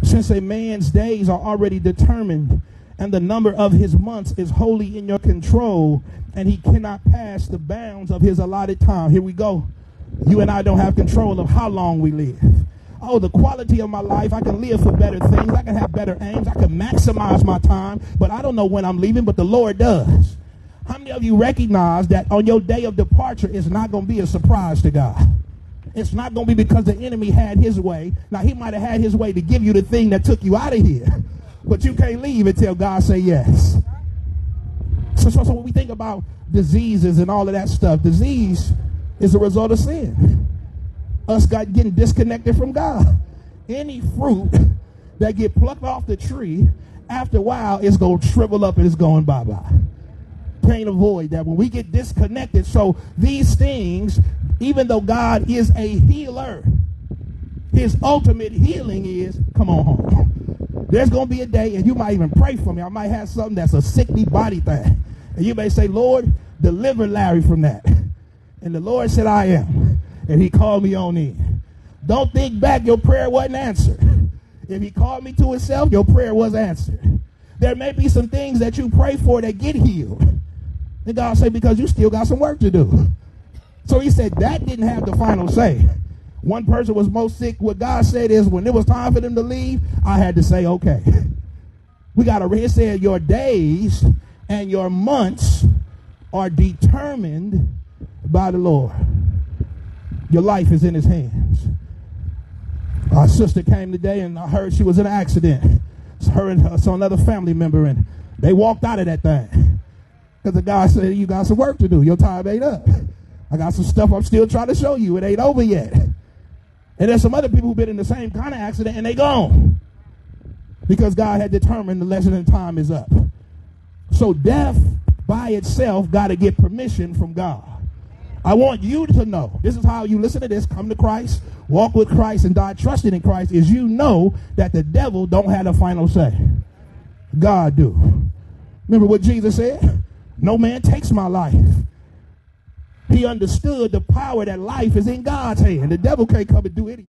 Since a man's days are already determined, and the number of his months is wholly in your control, and he cannot pass the bounds of his allotted time. Here we go. You and I don't have control of how long we live. Oh, the quality of my life, I can live for better things. I can have better aims. I can maximize my time, but I don't know when I'm leaving, but the Lord does. How many of you recognize that on your day of departure, it's not going to be a surprise to God? It's not going to be because the enemy had his way. Now, he might have had his way to give you the thing that took you out of here, but you can't leave until God say yes. So when we think about diseases and all of that stuff, disease is a result of sin. Us getting disconnected from God. Any fruit that get plucked off the tree, after a while, it's going to shrivel up and it's going bye-bye. Can't avoid that when we get disconnected. So these things, even though God is a healer, his ultimate healing is, come on home. There's going to be a day, and you might even pray for me. I might have something that's a sickly body thing. And you may say, Lord, deliver Larry from that. And the Lord said, I am. And he called me on in. Don't think back, your prayer wasn't answered. If he called me to himself, your prayer was answered. There may be some things that you pray for that get healed. And God said, because you still got some work to do. So he said that didn't have the final say. One person was most sick. What God said is when it was time for them to leave, I had to say, okay. We got to read. It said your days and your months are determined by the Lord. Your life is in his hands. Our sister came today and I heard she was in an accident. It's her and some other family member, and they walked out of that thing. Because the guy said, you got some work to do. Your time ain't up. I got some stuff I'm still trying to show you. It ain't over yet. And there's some other people who've been in the same kind of accident and they gone. Because God had determined the lesson and time is up. So death by itself got to get permission from God. I want you to know, this is how you listen to this, come to Christ, walk with Christ, and die trusting in Christ, is you know that the devil don't have the final say. God do. Remember what Jesus said? No man takes my life. He understood the power that life is in God's hand. The devil can't come and do anything.